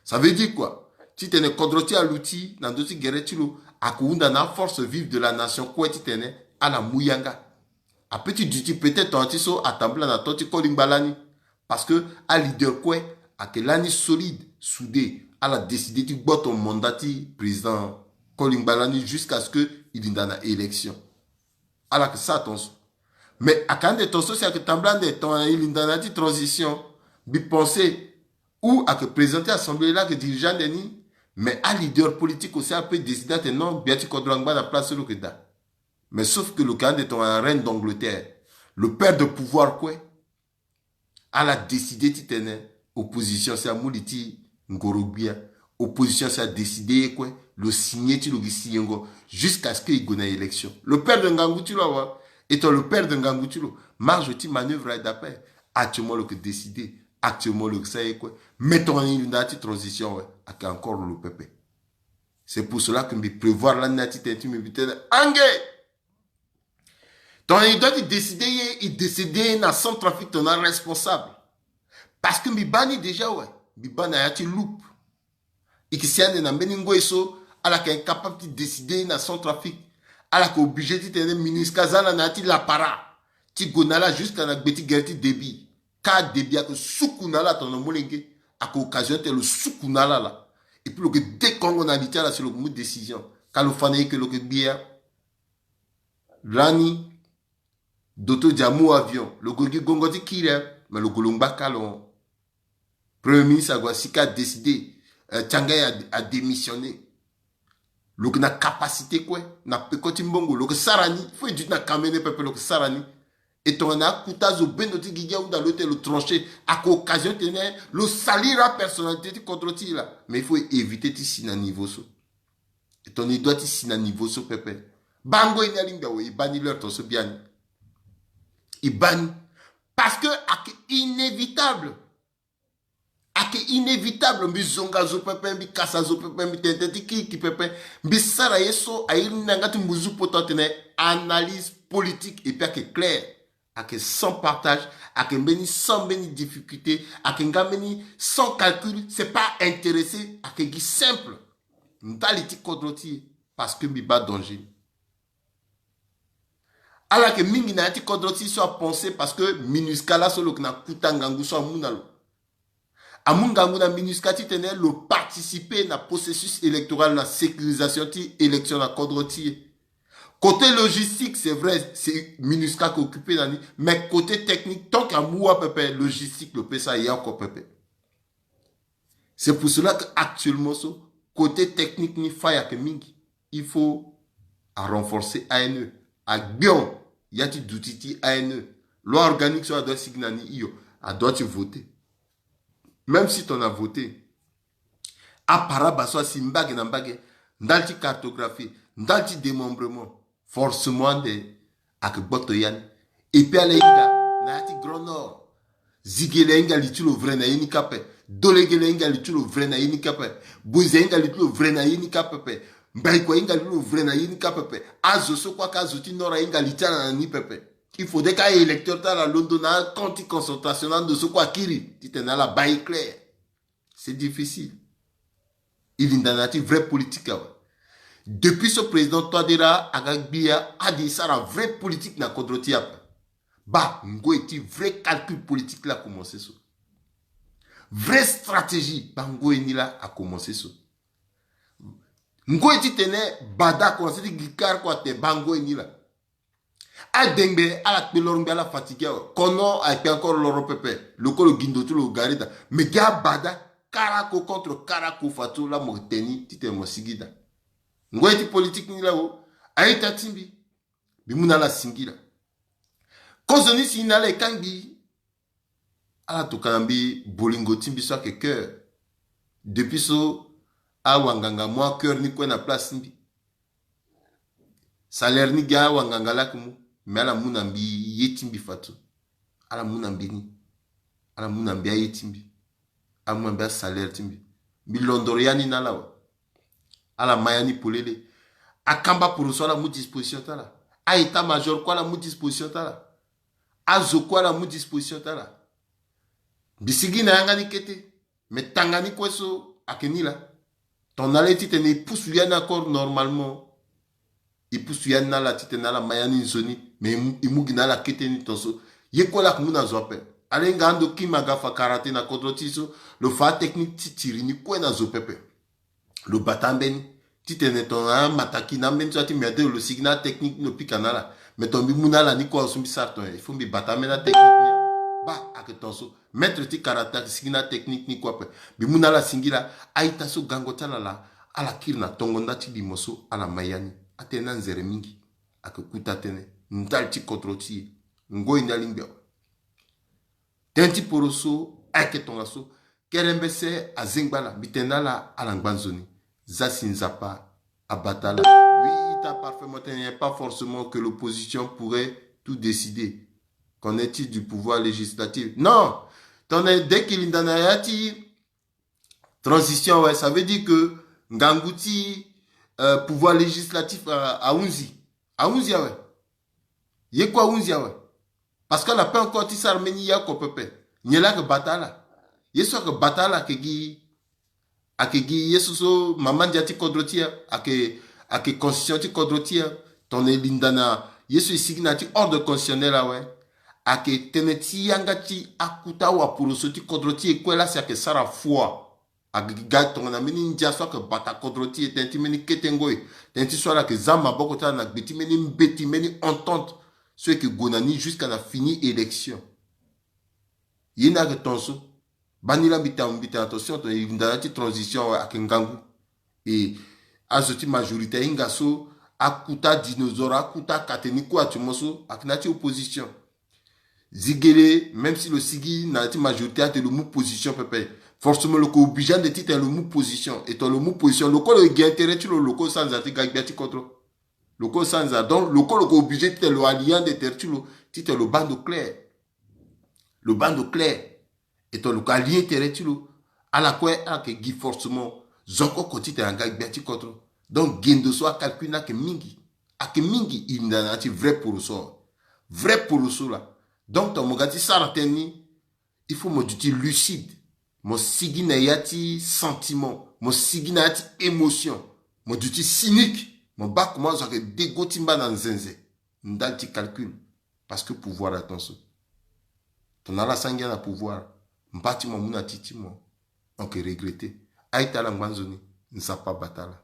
Ça veut dire quoi? Si tu es Kodroti à l'outil, dans d'autres guerres, tu as la force vive de la nation, quoi tu es à la Mouyanga. A petit duty peut-être en tiso à Tambla na toti Kolimbalani. Parce que à leader quoi, à que l'année solide, soudé, à la décidé tu bois ton mandat président Kolimbalani jusqu'à ce que il y ait une élection. Alors que ça, attention. Mais à quand de ton c'est que Tambla de ton il transition, bi penser ou à que présenter l'Assemblée là que dirigeant Denis, mais à leader politique aussi peut décider de non, bien tu Kodrangba la place le que da. Mais sauf que le cas de ton reine d'Angleterre, le père de pouvoir quoi, à la décidé tu tenais opposition c'est à Mouliti Ngorobia, opposition c'est à décider quoi, le signer tu le signer jusqu'à ce qu'il y ait une élection. Le père de Ngangoutulo, étant le père de Ngangoutulo, marge tu manœuvre d'appel. Actuellement, le que décider, actuellement, le que ça est quoi. Mettons une transition, ouais, avec encore le peuple. C'est pour cela que je prévoir la natité intime, mais Angé! Donc, il doit décider dans son trafic, ton responsable. Parce que je bani déjà, ouais. Je bani a été loupe. Et que si on a beningo eso, à la qui est capable de décider dans son trafic, à la qui est obligé de tenir ministre Kazana na ti la para, ti gonala jusqu'à la beti gerti débit, ka débit à que soukounala ton molengue, à qu'occasion te le soukounala là. Et puis le que dès qu'on a dit là c'est le mot de décision, quand le fané que le que bien, Rani, Doto Diamou avion, le gogi gongoti kire, mais le golomba kalon, premier ministre Aguasika a décidé. Tchangay a démissionné. Le na capacité quoi, na pekoti mbongo, le sarani, faut dire na kamene pepe le sarani. Et ton a koutazo benoti giga ou dans l'hôtel le tranché, à occasion tenait le salira personnalité contre ti là. Mais il faut éviter ti na niveau so. Et ton doit ti na niveau so pepe. Bango inalinga we, bani leur ton so bien. Il bani parce que c'est inévitable. C'est inévitable, mbi zonga zo pepe, mbi kasa zo pepe, mbi tenteti ki pepe, mbi sara yeso aïr nangati muzu potentene analyse politique et puis que clair. avec sans partage, avec sans difficulté, avec sans calcul, c'est pas intéressé, avec simple. Ndaliti kodroti parce que mi ba danger. Alors que mingi na ti kodroti soit pensé parce que minuskala solo na kutangangu soit munalo. Amungangu na minuska ti tenait le participer na processus électoral na sécurisation ti élection na kodroti. Côté logistique, c'est vrai, c'est MINUSCA qui est occupé dans mais côté technique, tant qu'à moi, pépé, logistique, le PSA, il y a encore pépé. C'est pour cela qu'actuellement, côté technique, il faut renforcer ANE. À Bion, il y a des outils ANE. Loi organique sur la doit signer, il doit voter. Même si tu en as voté, à Parabasso, Simbag et Nambag, dans la cartographie, dans le démembrement, forcément de akbotoyan et puis alenga na ati grand nord zigelenga litulo vrai na yini kape dolegelenga litulo vrai na yini kape buzenga litulo vrai na yini kape mbaiko inga litulo vrai na yini kape azo so kwa kazuti nora inga litana na ni pepe il faudrait qu'un électeur ta la londona compte consultationnel de ce quoi kiri titena la bail clair c'est difficile il indana ti vrai politique ouais. Depuis ce président Touadéra Agagbia a dit ça la vraie politique na kodroti ap. Bah, ngo eti vrai calcul politique là a commencé ça. Vraie stratégie, bah ngo eni là a commencé ça. Ngo eti tene bada ko c'est gikar ko te bango eni là. A dengbe a la pelorumbe a la fatigué kono a été encore l'Europe pepe. Le kolo gindo tout le garida. Mais ga bada karako contre karako fatou la Mauritanie tite mo sigida. Ngweti politique ni la o aita timbi bimuna la singila kozoni sinala ekangi ala tokambi bolingo timbi so ke cœur depuis so a wanganga moi cœur ni ko na place timbi salaire ni ga wanganga la kumu mais ala munambi yetimbi fatu ala munambi ni ala munambi yetimbi ala munambi salaire timbi mi londoriani na la à la mayani polele akamba pour so la mu disposition tala a état major quoi la mu disposition tala a zo quoi la mu disposition tala bisigi na yanga ni kete mais tangani kweso akeni la ton aleti tene pousse yana encore normalement il pousse yana la titena la mayani zoni mais imugi na la kete ni tonso yekola kumuna zo pe alenga ando kimaga fa karate na kodrotiso le fa technique titiri ni kwena zo pepe le batambeni titene ton mataki na men tu merde le signal technique no pikanala mais ton bimunala ni ko sumbi sarton il faut bi batamena technique ba aketonso mettre ti karata signal technique ni quoi bimunala singila aita so gangotala la ala kirna tongonda ti limoso ala mayani atena nzere mingi akekuta tene ndal ti kontroti ngoi ndalimbe tenti poroso aketongaso kerembese azingbala bitenala ala ngbanzoni Zassinzapa, Abatala. Oui, il t'a parfaitement dit, pas forcément que l'opposition pourrait tout décider. Qu'en est-il du pouvoir législatif? Non! Dès qu'il y a une transition, ouais, ça veut dire que Ngangouti, pouvoir législatif à Unzi. À Unzi, ouais. Il y a quoi Unzi, ouais? Parce qu'on n'a pas encore dit ça, Arménie, il y a quoi, pépé? Il y a là que Batala. Il y a soit que Batala qui akegi yesuso mamanja ti kodrotia ake constitution ti kodrotia ton elindana yesu signa ti ordre constitutionnel ouais ake teneti yanga ti akuta wa puruso ti kodrotia kwela si ake sara foi agiga ton na mini ndia so ke bata kodrotia tenti meni ketengoi tenti so la ke zama bokota na gbeti meni mbeti meni entente ce que gonani jusqu'à la fini élection yina ke tonso banila bita attention to indana ti transition avec ngangu et azoti majorité ingaso akuta dinosaure akuta kateni ko atimoso akinati opposition zigele même si le sigi na ti majorité a te le mou position pepe forcément le ko obligé de titre le mou position et le mou position le ko le intérêt tu le loco sans ati gagbiati contre le ko sans donc le ko obligé de le alliant de tertulo titre le bando clair et ton le allié terretulo à la quoi à que gi forcément zoko koti te anga biati contre donc gendo so calcul na que mingi il n'a vrai pour ça là Donc, ton mogati sarateni, il faut me dire lucide. Mon sigi na yati sentiment. Mon sigi na yati émotion. Mon duty cynique. Mon bas comment j'aurais dégotimba dans zinze. Ndalti calcul. Parce que pouvoir attention. Ton ala sangia na pouvoir. Mbati mo muna titi mo. Donc regretter. Aïta la ngwanzoni. Nsa pas batala.